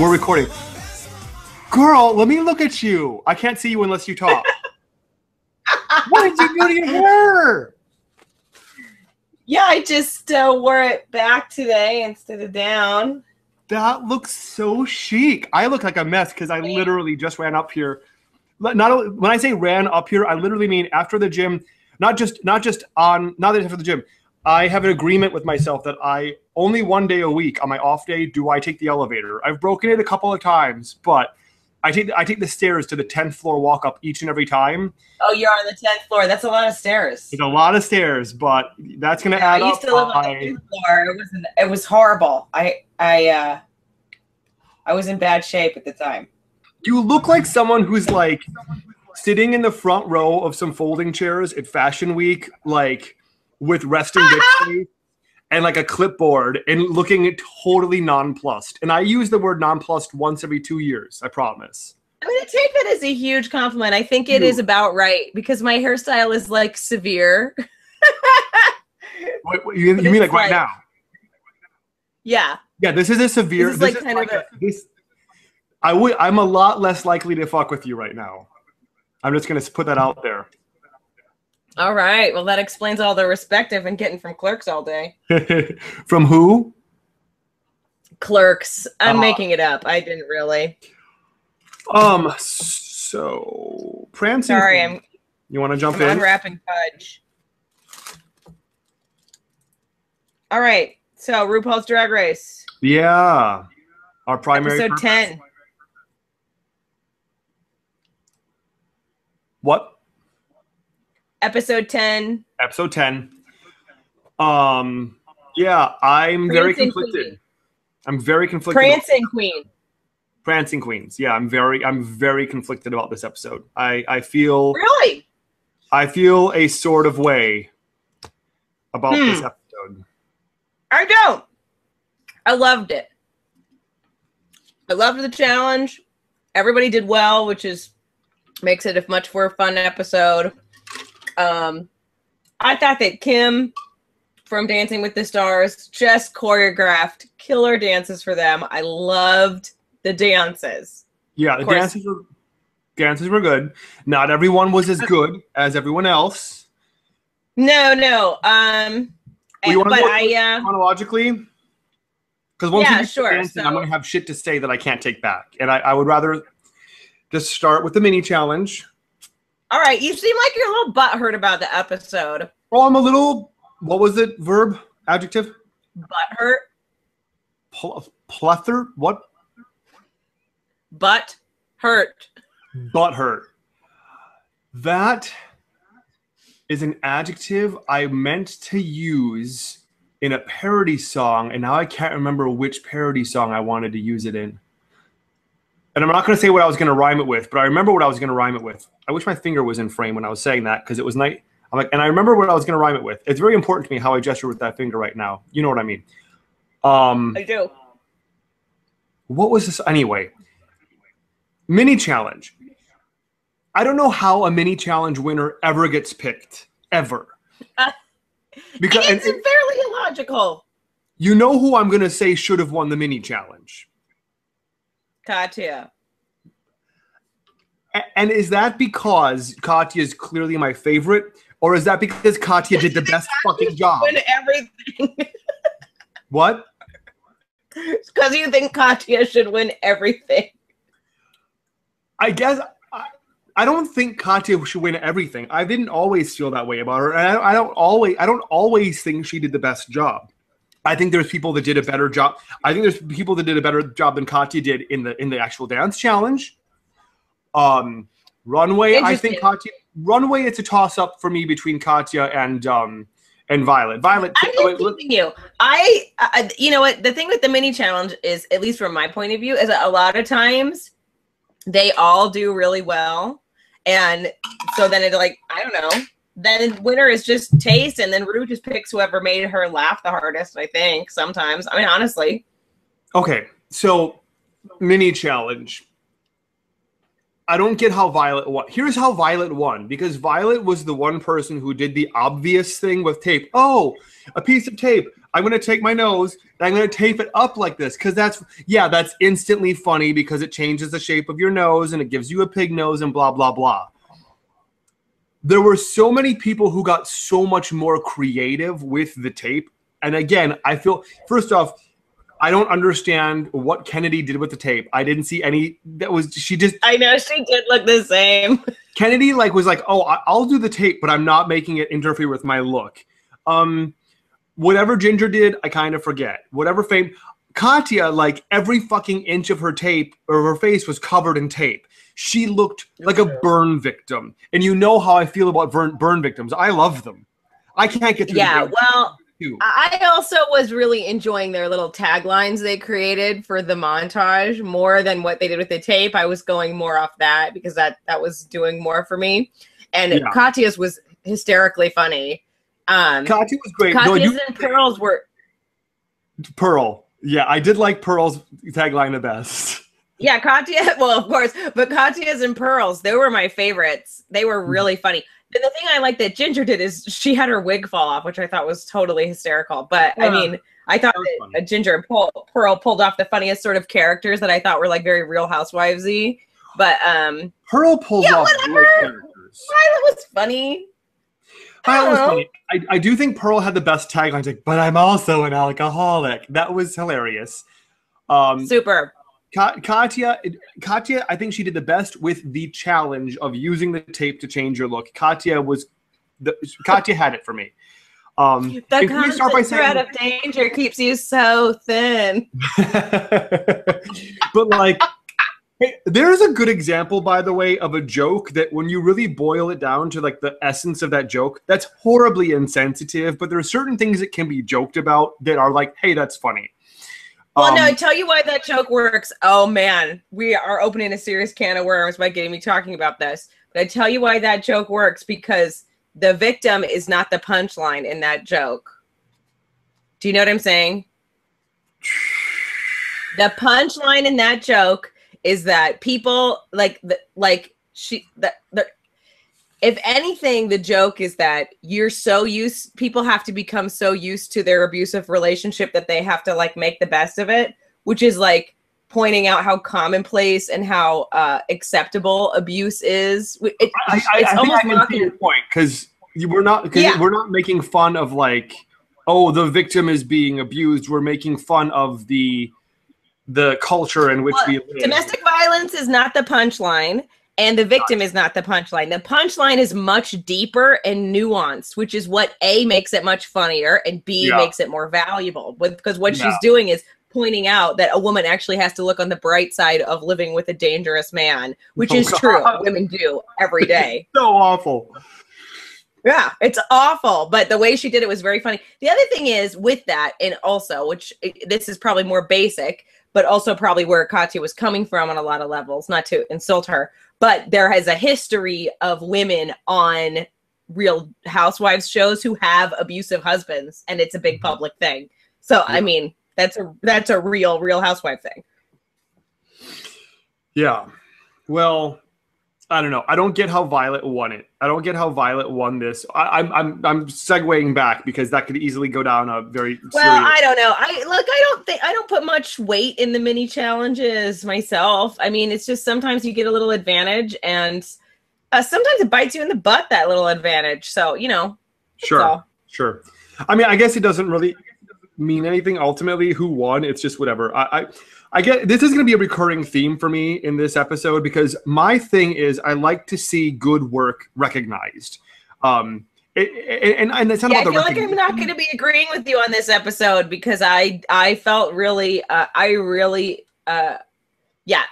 We're recording. Girl, let me look at you. I can't see you unless you talk. What did you do to your hair? Yeah, I just wore it back today instead of down. That looks so chic. I look like a mess because I literally just ran up here. When I say ran up here, I literally mean after the gym. Not just after the gym. I have an agreement with myself that I only one day a week on my off day do I take the elevator. I've broken it a couple of times, but I take the stairs to the 10th floor walk up each and every time. Oh, you're on the 10th floor. That's a lot of stairs. It's a lot of stairs, but that's gonna add up. I used to live on the 5th floor. It was horrible. I was in bad shape at the time. You look like someone who's like sitting in the front row of some folding chairs at Fashion Week, like with resting bitch face and like a clipboard and looking totally nonplussed. And I use the word nonplussed once every 2 years, I promise. I'm going to take that as a huge compliment. I think it is about right because my hairstyle is like severe. You mean like right now? Yeah. Yeah, this is a severe. This is like kind of I'm a lot less likely to fuck with you right now. I'm just going to put that out there. All right. Well, that explains all the respect I've been getting from clerks all day. From who? Clerks. I'm making it up. I didn't really. So Prancing. Sorry, you want to jump in? Unwrapping fudge. All right. So RuPaul's Drag Race. Yeah. Our primary episode 10. What? Episode 10. Episode 10. Yeah, I'm very conflicted. Queen. I'm very conflicted. Prancing Queen. Prancing Queens. Yeah, I'm very conflicted about this episode. I feel really. I feel a sort of way about this episode. I don't. I loved it. I loved the challenge. Everybody did well, which makes it a much more fun episode. I thought that Kim from Dancing with the Stars just choreographed killer dances for them. I loved the dances. Yeah, the dances were good. Not everyone was as good as everyone else. No. Chronologically? Because once you get dancing, I'm going to have shit to say that I can't take back. And I would rather just start with the mini challenge. All right. You seem like you're a little butthurt about the episode. Oh, I'm a little, what was it? Verb? Adjective? Butthurt. Plethor? What? Butt hurt. Butthurt. That is an adjective I meant to use in a parody song, and now I can't remember which parody song I wanted to use it in. And I'm not going to say what I was going to rhyme it with, but I remember what I was going to rhyme it with. I wish my finger was in frame when I was saying that because it was night. I'm like, and I remember what I was going to rhyme it with. It's very important to me how I gesture with that finger right now. You know what I mean? I do. What was this? Anyway, mini challenge. I don't know how a mini challenge winner ever gets picked. Ever. Because it's fairly illogical. You know who I'm going to say should have won the mini challenge? Katya. And is that because Katya is clearly my favorite, or is that because Katya did the best fucking job? Win everything. What? It's because you think Katya should win everything. I guess I don't think Katya should win everything. I didn't always feel that way about her, and I don't always think she did the best job. I think there's people that did a better job. I think there's people that did a better job than Katya did in the actual dance challenge. Runway, I think Katya. Runway, it's a toss up for me between Katya and Violet. Violet. I'm just teasing you. You know what? The thing with the mini challenge is, at least from my point of view, is that a lot of times they all do really well, and so then it's like, I don't know. Then winner is just taste, and then Ru just picks whoever made her laugh the hardest, I think, sometimes. I mean, honestly. Okay, so mini challenge. I don't get how Violet won. Here's how Violet won, because Violet was the one person who did the obvious thing with tape. Oh, a piece of tape. I'm going to take my nose and I'm going to tape it up like this, because that's instantly funny because it changes the shape of your nose and it gives you a pig nose and blah, blah, blah. There were so many people who got so much more creative with the tape. And again, I feel, first off, I don't understand what Kennedy did with the tape. I didn't see any. I know she did look the same. Kennedy was like, oh, I'll do the tape, but I'm not making it interfere with my look. Whatever Ginger did, I kind of forget. Whatever Katya, like every fucking inch of her tape or her face was covered in tape. She looked like a burn victim. And you know how I feel about burn victims. I love them. I can't get through. Yeah, well, I also was really enjoying their little taglines they created for the montage more than what they did with the tape. I was going more off that because that was doing more for me. And Katya's was hysterically funny. Katya was great. Katya's and Pearl's were... Pearl. Yeah, I did like Pearl's tagline the best. Yeah, Katya, well, of course. But Katya's and Pearl's, they were my favorites. They were really funny. The thing I like that Ginger did is she had her wig fall off, which I thought was totally hysterical. But I mean, I thought that Ginger and Pearl pulled off the funniest sort of characters that I thought were like very Real Housewives-y. But Pearl pulls off whatever. Characters. Violet was funny. Violet was funny. I do think Pearl had the best tagline, like, but I'm also an alcoholic. That was hilarious. Super. Katya, I think she did the best with the challenge of using the tape to change your look. Katya had it for me. The constant threat of danger keeps you so thin. But like, hey, there's a good example, by the way, of a joke that when you really boil it down to like the essence of that joke, that's horribly insensitive. But there are certain things that can be joked about that are like, hey, that's funny. Well, no, I tell you why that joke works. Oh, man, we are opening a serious can of worms by getting me talking about this. But I tell you why that joke works, because the victim is not the punchline in that joke. Do you know what I'm saying? The punchline in that joke is that people if anything, the joke is that people have to become so used to their abusive relationship that they have to like make the best of it, which is like pointing out how commonplace and how acceptable abuse is. It's almost mocking your point, because we're not making fun of like, oh, the victim is being abused. We're making fun of the culture in which we live. Domestic violence is not the punchline. And the victim is not the punchline. The punchline is much deeper and nuanced, which is what A, makes it much funnier, and B, makes it more valuable. Because what she's doing is pointing out that a woman actually has to look on the bright side of living with a dangerous man, which is true. Women do every day. So awful. Yeah, it's awful. But the way she did it was very funny. The other thing is with that, and also, this is probably more basic, but also probably where Katya was coming from on a lot of levels, not to insult her. But there has a history of women on Real Housewives shows who have abusive husbands, and it's a big public thing. So, I mean, that's a real housewife thing. Yeah. Well, I don't know. I don't get how Violet won it. I don't get how Violet won this. I'm segueing back because that could easily go down a very serious... Well, I don't know. I don't put much weight in the mini challenges myself. I mean, it's just sometimes you get a little advantage, and sometimes it bites you in the butt, that little advantage. So, you know. Sure. I mean, I guess it doesn't really mean anything ultimately who won. It's just whatever. I get this is going to be a recurring theme for me in this episode, because my thing is I like to see good work recognized. And it's not about the I feel like I'm not going to be agreeing with you on this episode, because I felt really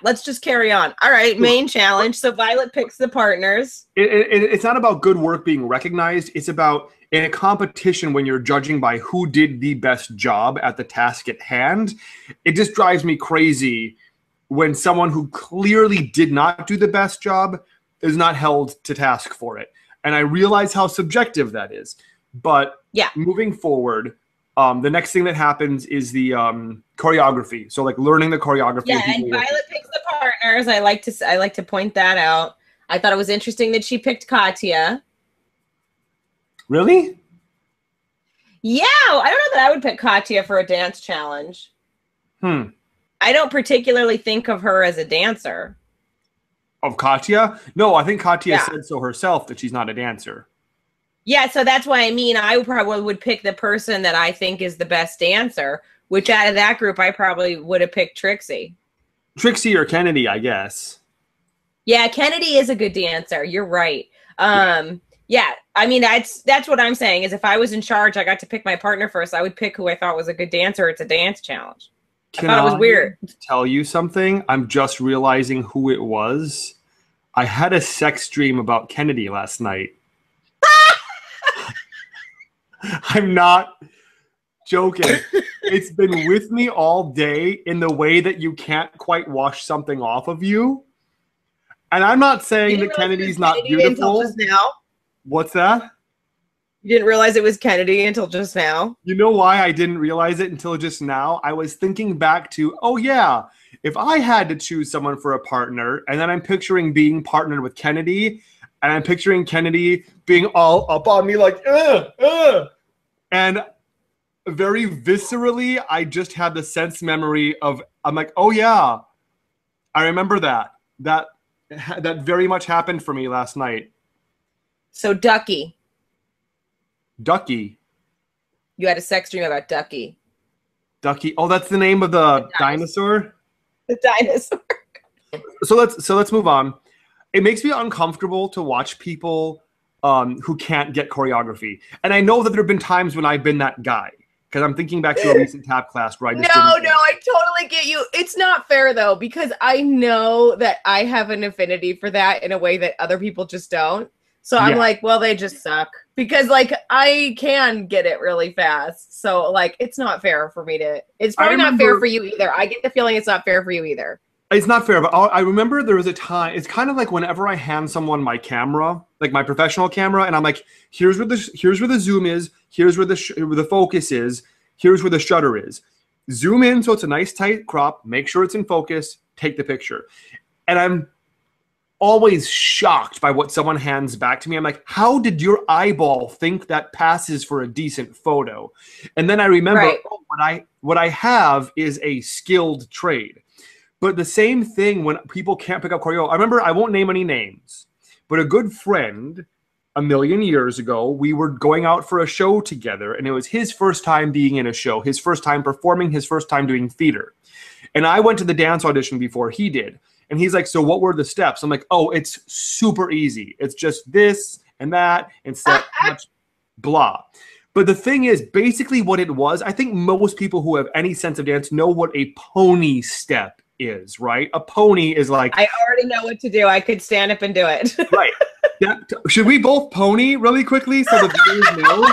let's just carry on. All right, main challenge. So Violet picks the partners. It's not about good work being recognized. It's about, in a competition, when you're judging by who did the best job at the task at hand, it just drives me crazy when someone who clearly did not do the best job is not held to task for it. And I realize how subjective that is. But moving forward, the next thing that happens is the choreography. So like learning the choreography. Yeah, and Violet picks the partners. I like to point that out. I thought it was interesting that she picked Katya. Really? Yeah, I don't know that I would pick Katya for a dance challenge. I don't particularly think of her as a dancer. Of Katya? No, I think Katya said so herself that she's not a dancer. Yeah, so that's what I mean. I probably would pick the person that I think is the best dancer, which out of that group, I probably would have picked Trixie. Trixie or Kennedy, I guess. Yeah, Kennedy is a good dancer. You're right. Yeah, I mean, that's what I'm saying is if I was in charge, I got to pick my partner first, I would pick who I thought was a good dancer. It's a dance challenge. I thought it was weird. Tell you something? I'm just realizing who it was. I had a sex dream about Kennedy last night. I'm not joking. It's been with me all day in the way that you can't quite wash something off of you. And I'm not saying that Kennedy's not beautiful. Just now? What's that? You didn't realize it was Kennedy until just now? You know why I didn't realize it until just now? I was thinking back to, oh yeah, if I had to choose someone for a partner, and then I'm picturing being partnered with Kennedy, and I'm picturing Kennedy being all up on me like, and very viscerally, I just had the sense memory of, I'm like, oh yeah, I remember that. That very much happened for me last night. So Ducky. Ducky. You had a sex dream about Ducky. Ducky. Oh, that's the name of the dinosaur? The dinosaur. So let's move on. It makes me uncomfortable to watch people who can't get choreography. And I know that there have been times when I've been that guy. Because I'm thinking back to a recent tap class where I just No, I totally get you. It's not fair, though, because I know that I have an affinity for that in a way that other people just don't. So I'm like, well, they just suck. Because, like, I can get it really fast. So, like, it's not fair for me to... It's probably not fair for you either. I get the feeling it's not fair for you either. It's not fair, but I remember there was a time... It's kind of like whenever I hand someone my camera, like my professional camera, and I'm like, here's where the zoom is, here's where the focus is, here's where the shutter is. Zoom in so it's a nice tight crop, make sure it's in focus, take the picture. And I'm always shocked by what someone hands back to me. I'm like, how did your eyeball think that passes for a decent photo? And then I remember, what I have is a skilled trade. But the same thing when people can't pick up choreo. I remember, I won't name any names, but a good friend a million years ago, we were going out for a show together, and it was his first time being in a show, his first time performing, his first time doing theater. And I went to the dance audition before he did. And he's like, so what were the steps? I'm like, oh, it's super easy. It's just this and that and step, blah. But the thing is, basically what it was, I think most people who have any sense of dance know what a pony step is, right? A pony is like... I already know what to do. I could stand up and do it. Right. Should we both pony really quickly so the viewers know?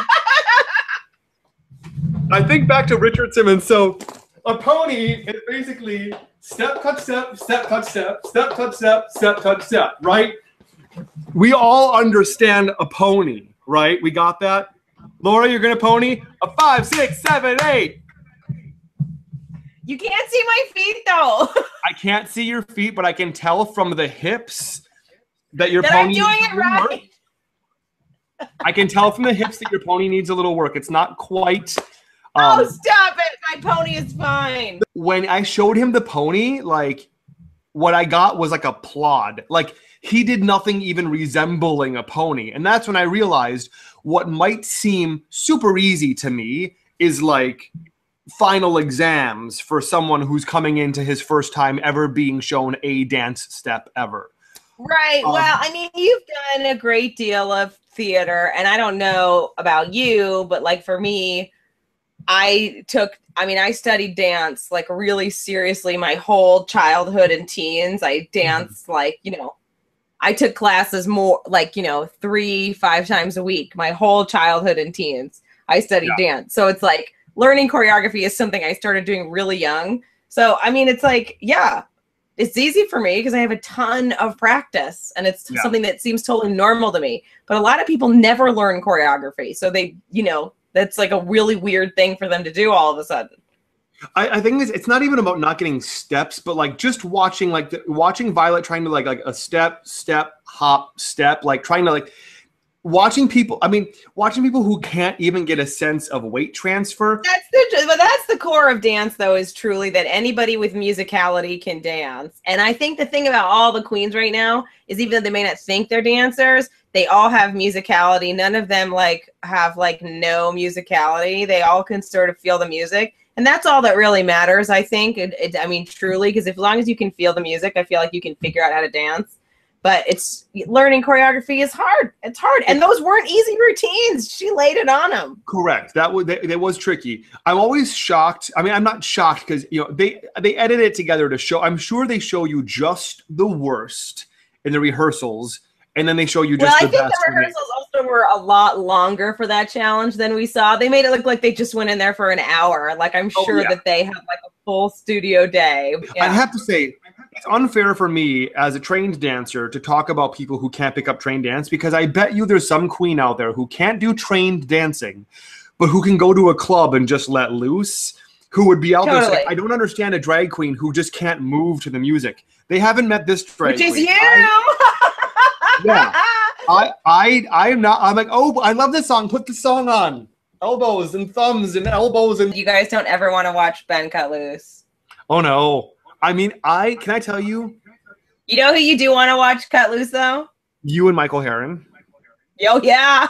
I think back to Richard Simmons. So a pony is basically step, cut, step, step, cut, step, step, cut, step, step, cut, step, right? We all understand a pony, right? We got that? Laura, you're going to pony? A 5, 6, 7, 8. You can't see my feet, though. I can't see your feet, but I can tell from the hips that your pony I'm doing it right. I can tell from the hips that your pony needs a little work. It's not quite... oh, stop it. My pony is fine. When I showed him the pony, like, what I got was like a plod. Like, he did nothing even resembling a pony. And that's when I realized what might seem super easy to me is like final exams for someone who's coming into his first time ever being shown a dance step ever. Right. Well, I mean, you've done a great deal of theater, and I don't know about you, but like for me, I studied dance like really seriously my whole childhood and teens. I danced like, I took classes more like, 3-5 times a week, my whole childhood and teens. I studied dance. So it's like learning choreography is something I started doing really young. So, I mean, it's like, it's easy for me because I have a ton of practice and it's something that seems totally normal to me. But a lot of people never learn choreography. So they, that's like a really weird thing for them to do all of a sudden. I think it's not even about not getting steps, but like just watching watching Violet trying to like a step, hop, step, like trying to like watching people. I mean, watching people who can't even get a sense of weight transfer. That's the core of dance, though, is truly that anybody with musicality can dance. And I think the thing about all the queens right now is even though they may not think they're dancers, they all have musicality. None of them like have like no musicality. They all can sort of feel the music. And that's all that really matters, I think. I mean, truly, because as long as you can feel the music, I feel like you can figure out how to dance. But learning choreography is hard. It's hard. And those weren't easy routines. She laid it on them. Correct. That was tricky. I'm always shocked. I mean, I'm not shocked because, you know, they edit it together to show. I'm sure they show you just the worst in the rehearsals. And then they show you just the best. Well, I think the rehearsals also were a lot longer for that challenge than we saw. They made it look like they just went in there for an hour. Like, I'm sure that they had like a full studio day. Yeah. I have to say, it's unfair for me as a trained dancer to talk about people who can't pick up trained dance, because I bet you there's some queen out there who can't do trained dancing, but who can go to a club and just let loose, who would be out there saying, I don't understand a drag queen who just can't move to the music. They haven't met this drag queen. Which is you! Yeah, I am not. I'm like, oh, I love this song. Put the song on. Elbows and thumbs and elbows and. You guys don't ever want to watch Ben Cut Loose. Oh no! I mean, can I tell you? You know who you do want to watch Cut Loose though? You and Michael Herron. Oh yeah.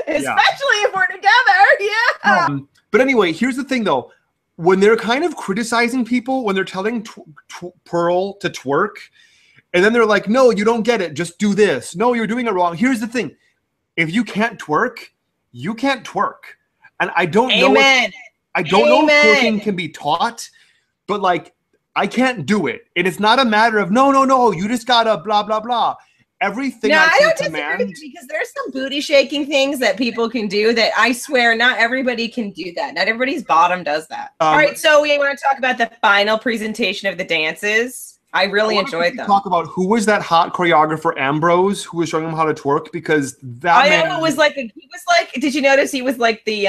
Especially if we're together. Yeah. But anyway, here's the thing though. When they're kind of criticizing people, when they're telling Pearl to twerk. And then they're like, no, you don't get it. Just do this. No, you're doing it wrong. Here's the thing. If you can't twerk, you can't twerk. And I don't know. I don't know if twerking can be taught, but like, I can't do it. And it's not a matter of, no, you just gotta blah, blah, blah. Everything I don't disagree with you, because there's some booty shaking things that people can do that I swear not everybody can do that. Not everybody's bottom does that. All right, so we want to talk about the final presentation of the dances. I really enjoyed them. Talk about who was that hot choreographer Ambrose who was showing him how to twerk, because that man, he was like, did you notice he was like the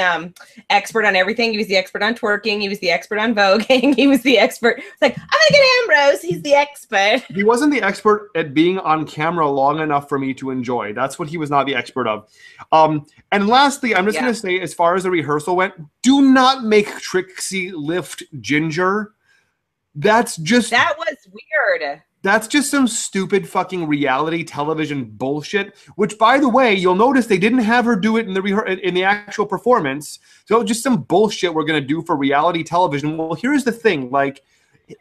expert on everything? He was the expert on twerking. He was the expert on voguing. He was the expert. It's like, I'm gonna get Ambrose. He's the expert. He wasn't the expert at being on camera long enough for me to enjoy. That's what he was not the expert of. And lastly, I'm just gonna say, as far as the rehearsal went, do not make Trixie lift Ginger. That was weird. That's just some stupid fucking reality television bullshit. Which, by the way, you'll notice they didn't have her do it in the actual performance. So just some bullshit we're gonna do for reality television. Well, here's the thing: like,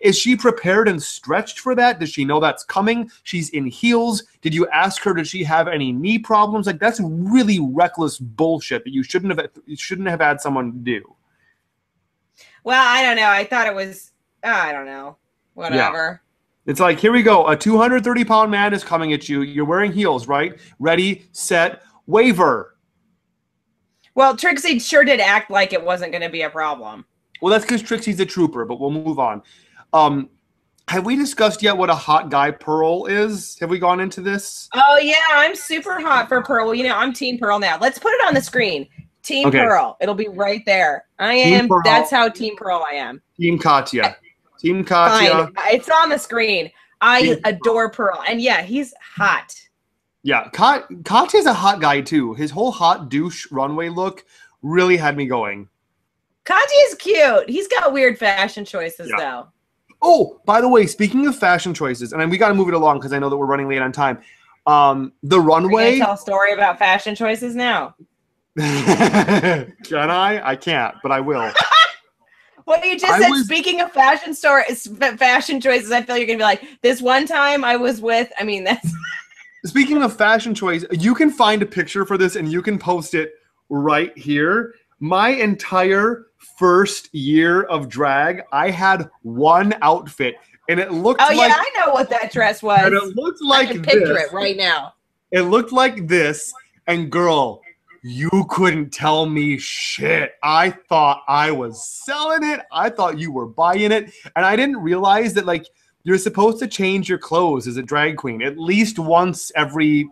is she prepared and stretched for that? Does she know that's coming? She's in heels. Did you ask her? Did she have any knee problems? Like, that's really reckless bullshit that you shouldn't have had someone do. Well, I don't know. I thought it was. I don't know. Whatever. Yeah. It's like, here we go. A 230-pound man is coming at you. You're wearing heels, right? Ready, set, waver. Well, Trixie sure did act like it wasn't going to be a problem. Well, that's because Trixie's a trooper, but we'll move on. Have we discussed yet what a hot guy Pearl is? Have we gone into this? Oh, yeah. I'm super hot for Pearl. Well, you know, I'm Team Pearl now. Let's put it on the screen. Team Pearl. It'll be right there. I am. That's how Team Pearl I am. Team Katya. Team Katya. Fine. It's on the screen. I adore Pearl. And yeah, he's hot. Yeah, Katya's a hot guy too. His whole hot douche runway look really had me going. Katya's cute. He's got weird fashion choices though. Oh, by the way, speaking of fashion choices, and we got to move it along because I know that we're running late on time. The runway. Can tell a story about fashion choices now? Can I? I can't, but I will. Well, you just said, speaking of fashion choices, I feel you're going to be like, this one time I was with, I mean, that's... Speaking of fashion choice, you can find a picture for this and you can post it right here. My entire first year of drag, I had one outfit and it looked like... Oh, yeah, I know what that dress was. And it looked like I can picture it right now. It looked like this, and girl... You couldn't tell me shit. I thought I was selling it. I thought you were buying it. And I didn't realize that, like, you're supposed to change your clothes as a drag queen at least once every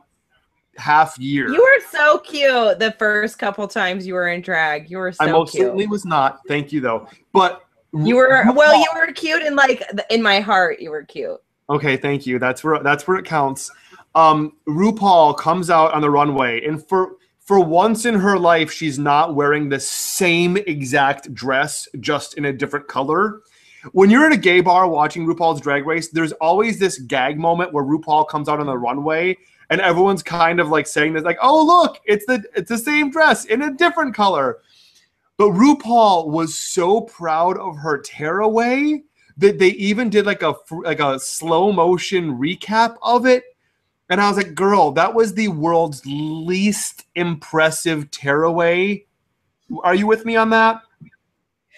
half year. You were so cute the first couple times you were in drag. You were so I most cute. certainly was not. Thank you though. But you were cute in like in my heart. You were cute. Okay, thank you. That's where it counts. RuPaul comes out on the runway, and for once in her life, she's not wearing the same exact dress, just in a different color. When you're in a gay bar watching RuPaul's Drag Race, there's always this gag moment where RuPaul comes out on the runway, and everyone's kind of like saying this, like, "Oh, look, it's the same dress in a different color." But RuPaul was so proud of her tearaway that they even did like a slow motion recap of it. And I was like, girl, that was the world's least impressive tearaway. Are you with me on that?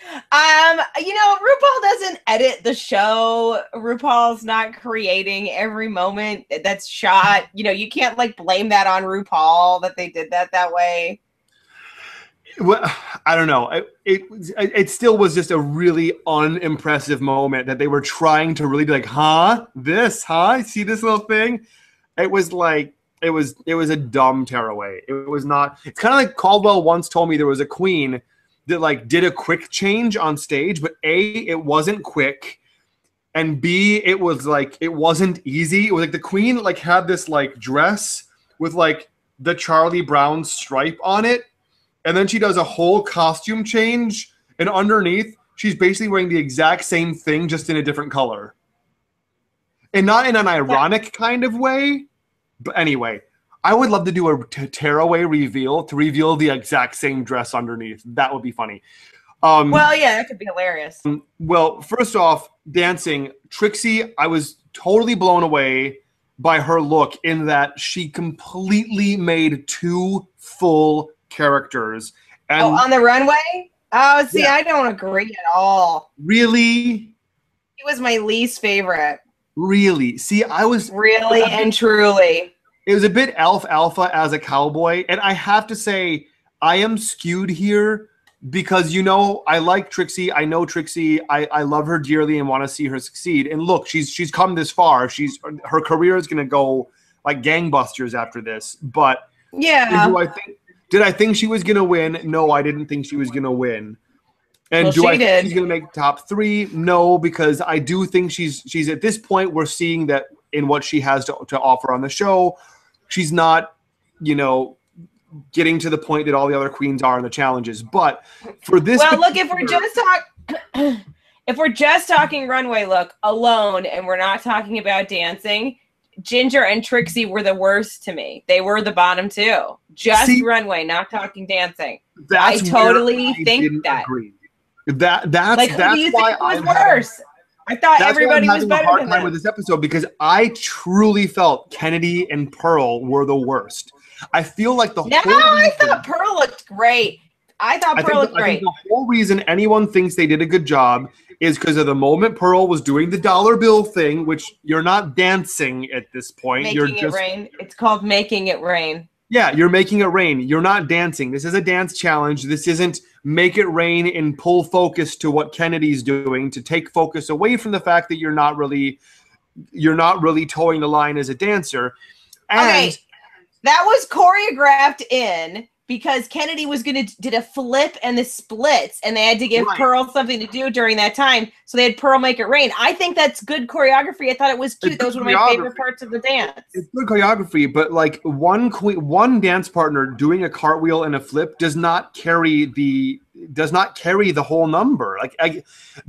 You know, RuPaul doesn't edit the show. RuPaul's not creating every moment that's shot. You know, you can't like blame that on RuPaul that they did that way. Well, I don't know. It still was just a really unimpressive moment that they were trying to really be like, huh? This, huh? See this little thing? It was like, it was a dumb tearaway. It was not. It's kind of like Caldwell once told me there was a queen that like did a quick change on stage, but A, it wasn't quick, and B, it was like, it wasn't easy. It was like the queen like had this like dress with like the Charlie Brown stripe on it. And then she does a whole costume change, and underneath, she's basically wearing the exact same thing, just in a different color. And not in an ironic kind of way. But anyway, I would love to do a tearaway reveal to reveal the exact same dress underneath. That would be funny. Well, yeah, that could be hilarious. Well, first off, dancing. Trixie, I was totally blown away by her look in that she completely made 2 full characters. And on the runway? Oh, see, yeah. I don't agree at all. Really? He was my least favorite. Really? See, I was really and truly. It was a bit alfalfa as a cowboy, and I have to say, I am skewed here because, you know, I like Trixie. I know Trixie. I love her dearly and want to see her succeed. And look, she's come this far. Her career is going to go like gangbusters after this. But yeah, did I think she was going to win? No, I didn't think she was going to win. And well, do I think she's going to make top 3? No, because I do think she's at this point, we're seeing that in what she has to offer on the show, she's not, you know, getting to the point that all the other queens are in the challenges. But for this, well, look, if we're just talking runway look alone, and we're not talking about dancing, Ginger and Trixie were the worst to me. They were the bottom 2. Just runway, not talking dancing. I totally think that. Agree. That's like, who do you think was worse? I thought everybody was better than that. With this episode, because I truly felt Kennedy and Pearl were the worst. I feel like I thought Pearl looked great. I think the whole reason anyone thinks they did a good job is because of the moment Pearl was doing the dollar bill thing, which you're not dancing at this point. Making it rain. It's called making it rain. Yeah, you're making it rain. You're not dancing. This is a dance challenge. This isn't make it rain and pull focus to what Kennedy's doing to take focus away from the fact that you're not really towing the line as a dancer. And okay, that was choreographed in because Kennedy was did a flip and the splits, and they had to give Pearl something to do during that time, so they had Pearl make it rain. I think that's good choreography. I thought it was cute. That was one of my favorite parts of the dance. It's good choreography, but like one dance partner doing a cartwheel and a flip does not carry the whole number. I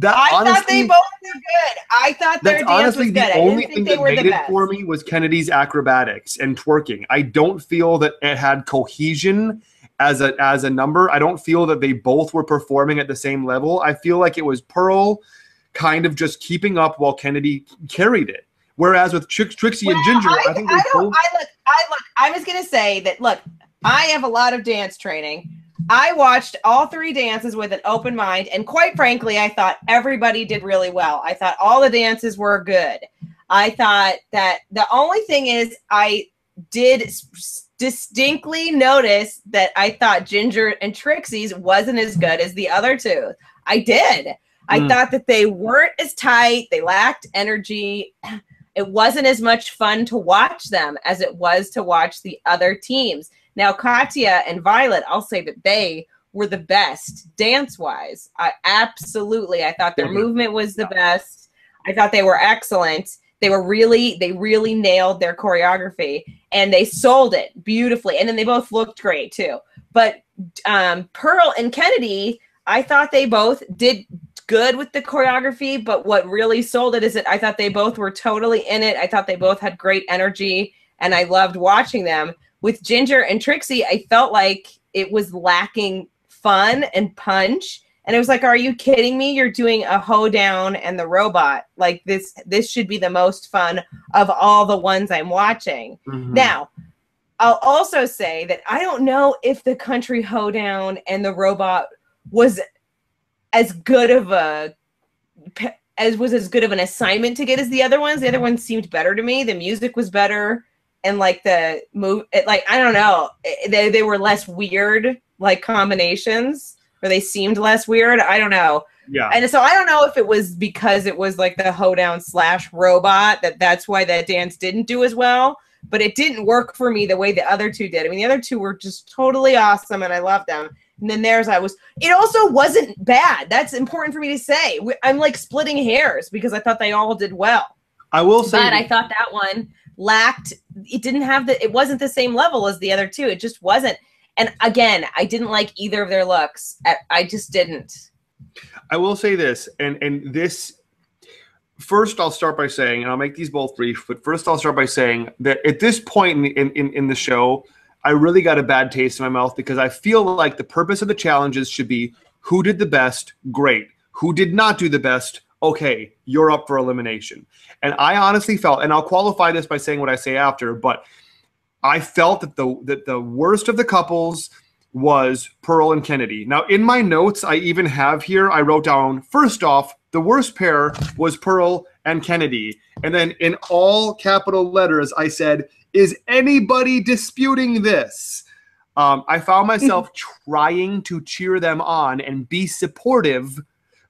thought they both were good. I thought their dance was good. The only thing that made it for me was Kennedy's acrobatics and twerking. I don't feel that it had cohesion as a number. I don't feel that they both were performing at the same level. I feel like it was Pearl kind of just keeping up while Kennedy carried it. Whereas with Trixie and Ginger, I was gonna say that. Look, I have a lot of dance training. I watched all 3 dances with an open mind, and quite frankly, I thought everybody did really well. I thought all the dances were good. I thought that the only thing is I did distinctly notice that I thought Ginger and Trixie's wasn't as good as the other 2. I did. I thought that they weren't as tight. They lacked energy. it wasn't as much fun to watch them as it was to watch the other teams. Now, Katya and Violet, I'll say that they were the best dance-wise. Absolutely. I thought their movement was the best. I thought they were excellent. They really nailed their choreography, and they sold it beautifully. And then they both looked great too. But Pearl and Kennedy, I thought they both did good with the choreography, but what really sold it is that I thought they both were totally in it. I thought they both had great energy, and I loved watching them. With Ginger and Trixie, I felt like it was lacking fun and punch. And it was like, are you kidding me? You're doing a hoedown and the robot. Like this should be the most fun of all the ones I'm watching. Mm-hmm. Now, I'll also say that I don't know if the country hoedown and the robot was as good of an assignment to get as the other ones. The other ones seemed better to me. The music was better, and like the move, I don't know, they were less weird, like combinations, or they seemed less weird. I don't know. Yeah. And so I don't know if it was because it was like the hoedown / robot that's why that dance didn't do as well. But it didn't work for me the way the other two did. I mean, the other two were just totally awesome, and I loved them. And then theirs, it also wasn't bad. That's important for me to say. I'm like splitting hairs because I thought they all did well. I will say, but I thought that one lacked. It didn't have it wasn't the same level as the other two. It just wasn't. And again, I didn't like either of their looks. I just didn't. I will say this, and this. First, I'll start by saying, and I'll make these both brief, but first I'll start by saying that at this point in the show, I really got a bad taste in my mouth because I feel like the purpose of the challenges should be who did the best, great. Who did not do the best, okay, you're up for elimination. And I honestly felt, and I'll qualify this by saying what I say after, but I felt that the worst of the couples was Pearl and Kennedy. Now, in my notes, I even have here, I wrote down, first off, the worst pair was Pearl and Kennedy. And then in all capital letters, I said, is anybody disputing this? I found myself trying to cheer them on and be supportive,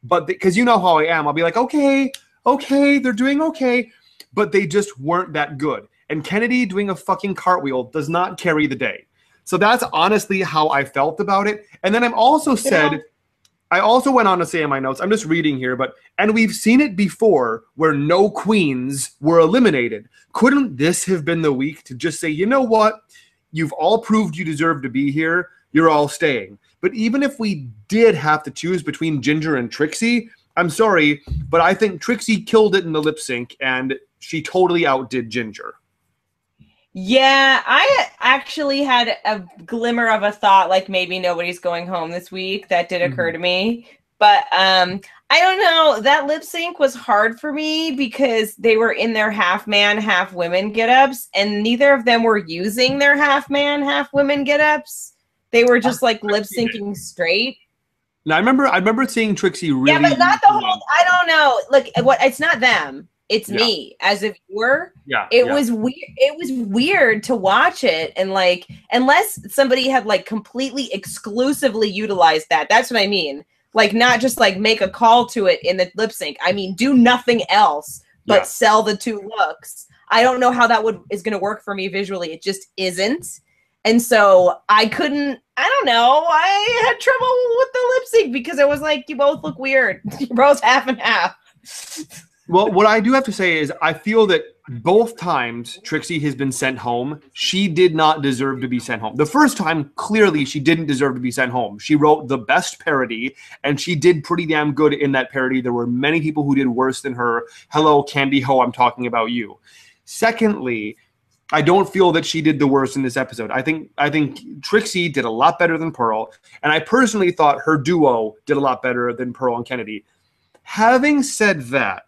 but because you know how I am, I'll be like, okay, they're doing okay, but they just weren't that good. And Kennedy doing a fucking cartwheel does not carry the day. So that's honestly how I felt about it. And then I also went on to say in my notes, I'm just reading here, and we've seen it before where no queens were eliminated. Couldn't this have been the week to just say, you know what? You've all proved you deserve to be here. You're all staying. But even if we did have to choose between Ginger and Trixie, I'm sorry, but I think Trixie killed it in the lip sync, and she totally outdid Ginger. Yeah, I actually had a glimmer of a thought, like maybe nobody's going home this week. That did occur to me. But I don't know. That lip sync was hard for me because they were in their half man, half women get-ups, and neither of them were using their half man, half women get-ups. They were just like lip syncing straight. Now, I remember seeing Trixie really. Yeah, but not the whole. I don't know. Look, it's not them. It's me as a viewer. Yeah, it was weird. It was weird to watch it, and like, unless somebody had like completely exclusively utilized that. That's what I mean. Like, not just like make a call to it in the lip sync. I mean, do nothing else but sell the two looks. I don't know how that is going to work for me visually. It just isn't. And so I couldn't. I don't know. I had trouble with the lip sync because I was like, you both look weird. You're both half and half. Well, what I do have to say is I feel that both times Trixie has been sent home, she did not deserve to be sent home. The first time, clearly, she didn't deserve to be sent home. She wrote the best parody, and she did pretty damn good in that parody. There were many people who did worse than her. Hello, Candy Ho, I'm talking about you. Secondly, I don't feel that she did the worst in this episode. I think Trixie did a lot better than Pearl, and I personally thought her duo did a lot better than Pearl and Kennedy. Having said that,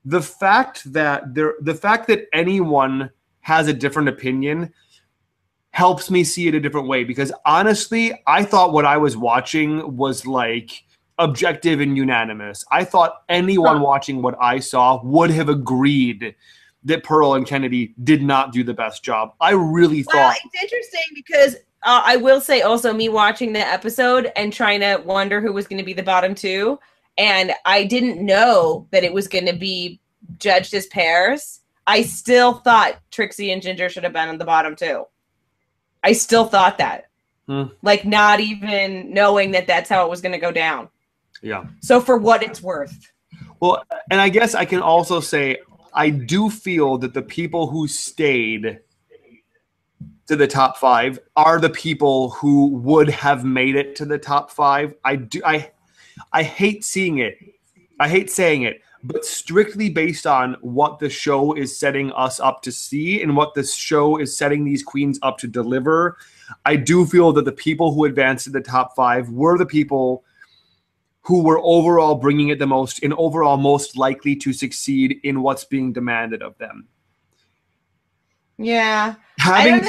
the fact that anyone has a different opinion helps me see it a different way, because honestly, I thought what I was watching was like objective and unanimous. I thought anyone watching what I saw would have agreed that Pearl and Kennedy did not do the best job. I really thought. Well, it's interesting because I will say also me watching the episode and trying to wonder who was going to be the bottom two. And I didn't know that it was going to be judged as pairs. I still thought Trixie and Ginger should have been on the bottom too. I still thought that. Like, not even knowing that that's how it was going to go down. Yeah. So for what it's worth. Well, and I guess I can also say I do feel that the people who stayed to the top 5 are the people who would have made it to the top 5. I hate seeing it. I hate saying it, but strictly based on what the show is setting us up to see and what the show is setting these queens up to deliver, I do feel that the people who advanced to the top 5 were the people who were overall bringing it the most and overall most likely to succeed in what's being demanded of them. Yeah. Having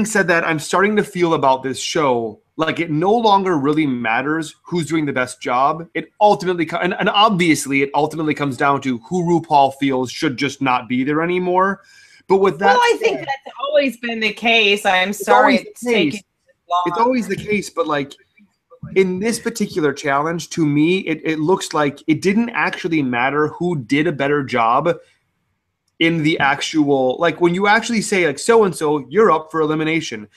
said that, I'm starting to feel about this show like it no longer really matters who's doing the best job. It ultimately, and obviously, it ultimately comes down to who RuPaul feels should just not be there anymore. But with that, well, I think that's always been the case. I'm sorry it's taking long. It's always the case, but like in this particular challenge, to me, it looks like it didn't actually matter who did a better job in the actual, like when you actually say like so-and-so, you're up for elimination.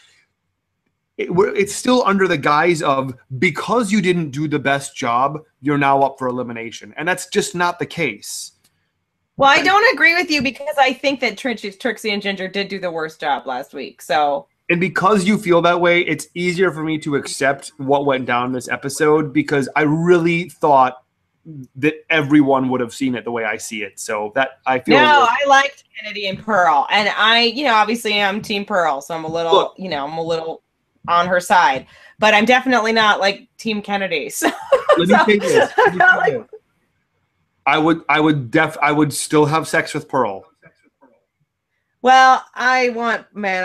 It's still under the guise of because you didn't do the best job, you're now up for elimination. And that's just not the case. Well, I don't agree with you because I think that Trixie and Ginger did do the worst job last week. So, and because you feel that way, it's easier for me to accept what went down this episode because I really thought that everyone would have seen it the way I see it. So that I feel. No, I liked Kennedy and Pearl, and I, obviously I'm Team Pearl, so I'm a little, I'm a little on her side, but I'm definitely not like Team Kennedy. So, let me take this. I would still have sex with Pearl. Well, I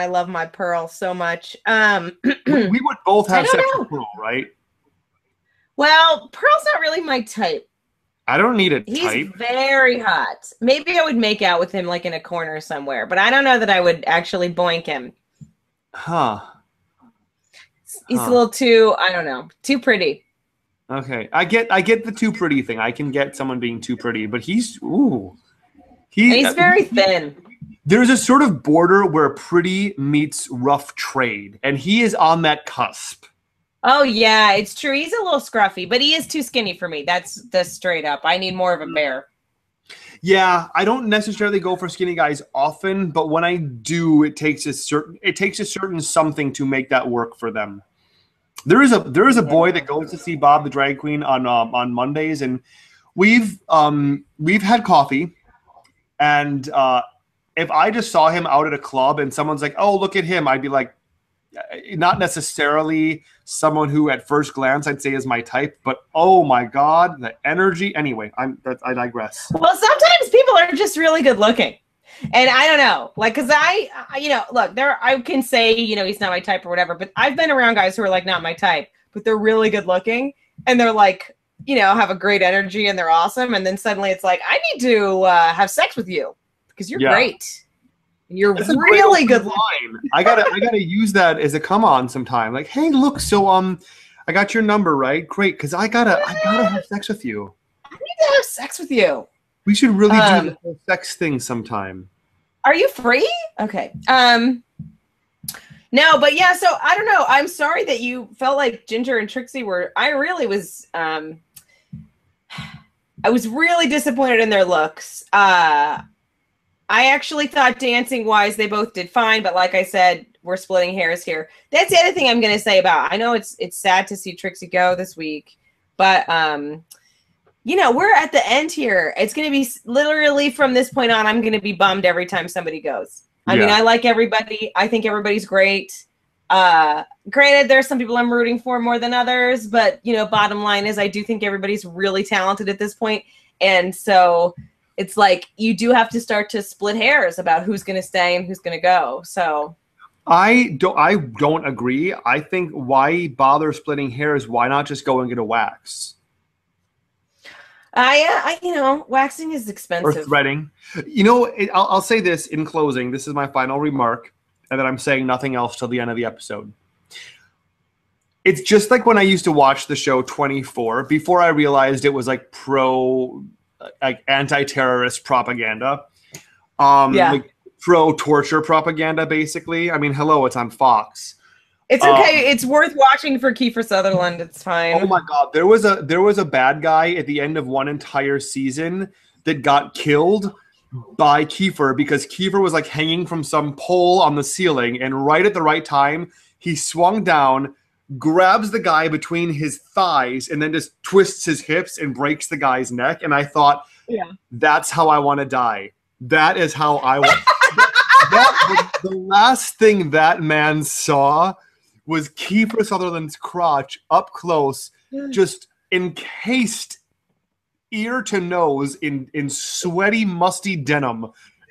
love my Pearl so much. We would both have sex with Pearl, right? Well, Pearl's not really my type. I don't need a type. He's very hot. Maybe I would make out with him like in a corner somewhere, but I don't know that I would actually boink him. Huh. He's a little too, I don't know, too pretty. Okay. I get the too pretty thing. I can get someone being too pretty, but he's very thin. There's a sort of border where pretty meets rough trade, and he is on that cusp. Oh, yeah, it's true. He's a little scruffy, but he is too skinny for me. That's the straight up. I need more of a bear. Yeah, I don't necessarily go for skinny guys often, but when I do, it takes a certain something to make that work for them. There is a boy that goes to see Bob the drag queen on Mondays, and we've had coffee, and if I just saw him out at a club and someone's like, "Oh, look at him," I'd be like, not necessarily someone who at first glance I'd say is my type, but oh my God, the energy. Anyway, I digress. Well, sometimes people are just really good looking. And I don't know, like, cause I look, I can say, he's not my type or whatever, but I've been around guys who are like, not my type, but they're really good looking and they're like, have a great energy and they're awesome. And then suddenly it's like, I need to have sex with you because you're great. You're really good line. I gotta use that as a come on sometime. Like, hey, look, so I got your number, right? Great, because I gotta have sex with you. I need to have sex with you. We should really do the whole sex thing sometime. Are you free? Okay. No, but yeah. So I don't know. I'm sorry that you felt like Ginger and Trixie were. I really was. I was really disappointed in their looks. I actually thought dancing-wise, they both did fine, but like I said, we're splitting hairs here. That's the other thing I'm going to say about. I know it's sad to see Trixie go this week, but we're at the end here. It's going to be literally from this point on. I'm going to be bummed every time somebody goes. I mean, I like everybody. I think everybody's great. Granted, there's some people I'm rooting for more than others, but bottom line is I do think everybody's really talented at this point, and so. It's like you do have to start to split hairs about who's going to stay and who's going to go. So I don't agree. I think why bother splitting hairs? Why not just go and get a wax? Waxing is expensive. Or threading. I'll say this in closing. This is my final remark, and then I'm saying nothing else till the end of the episode. It's just like when I used to watch the show 24 before I realized it was like anti-terrorist propaganda. Yeah. like pro-torture propaganda, basically. I mean, hello, it's on Fox. It's okay. It's worth watching for Kiefer Sutherland. It's fine. Oh my God, there was a bad guy at the end of one entire season that got killed by Kiefer because Kiefer was like hanging from some pole on the ceiling, and right at the right time, he swung down, grabs the guy between his thighs, and then just twists his hips and breaks the guy's neck. And I thought, yeah, that's how I want to die. That is how I want. The last thing that man saw was Kiefer Sutherland's crotch up close, just encased ear to nose in sweaty, musty denim,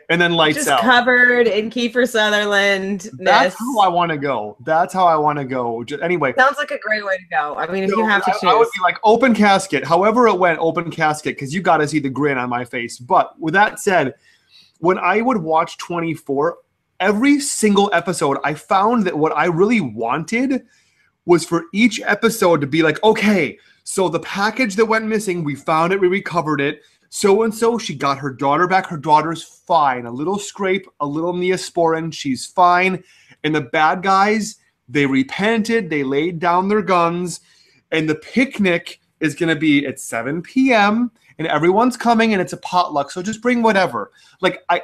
and then lights just out. Covered in Kiefer Sutherland. That's how I want to go. That's how I want to go. Anyway. Sounds like a great way to go. I mean, if you have to choose. I would be like, open casket. However it went, open casket, because you got to see the grin on my face. But with that said, when I would watch 24, every single episode, I found that what I really wanted was for each episode to be like, okay, so the package that went missing, we found it, we recovered it. So-and-so, she got her daughter back. Her daughter's fine. A little scrape, a little neosporin. She's fine. And the bad guys, they repented. They laid down their guns. And the picnic is going to be at 7 p.m. And everyone's coming, and it's a potluck. So just bring whatever. Like, I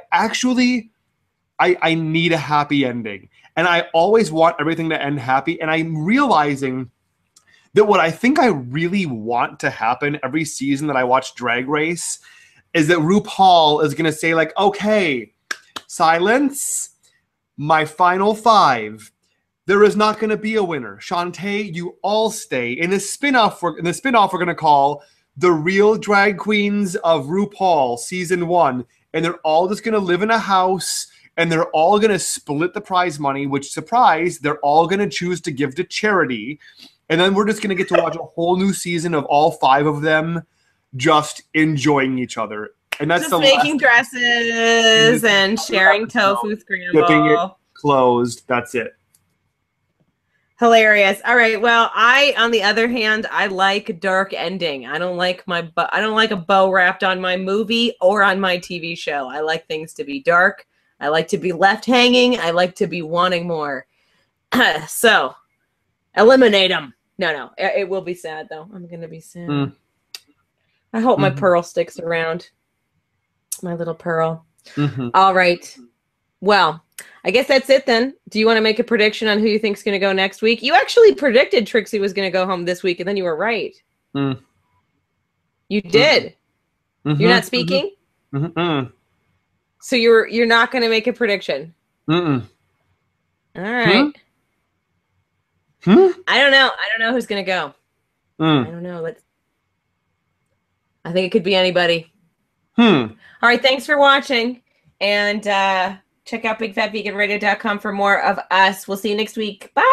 need a happy ending. And I always want everything to end happy. And I'm realizing that what I think I really want to happen every season that I watch Drag Race is that RuPaul is going to say, like, okay, silence, my final 5. There is not going to be a winner. Shantae, you all stay. In the spinoff, we're going to call The Real Drag Queens of RuPaul Season 1. And they're all just going to live in a house, and they're all going to split the prize money, which, surprise, they're all going to choose to give to charity. And then we're just going to get to watch a whole new season of all 5 of them just enjoying each other. And that's just making dresses and sharing tofu scramble. Dipping it closed. That's it. Hilarious. All right. Well, on the other hand, I like dark ending. I don't like a bow wrapped on my movie or on my TV show. I like things to be dark. I like to be left hanging. I like to be wanting more. So, eliminate them. No. It will be sad, though. I'm going to be sad. I hope my pearl sticks around. My little pearl. All right. Well, I guess that's it then. Do you want to make a prediction on who you think is going to go next week? You actually predicted Trixie was going to go home this week, and then you were right. You did. You're not speaking? So you're not going to make a prediction? All right. I don't know. I don't know who's going to go. I don't know. I think it could be anybody. All right. Thanks for watching. And check out bigfatveganradio.com for more of us. We'll see you next week. Bye.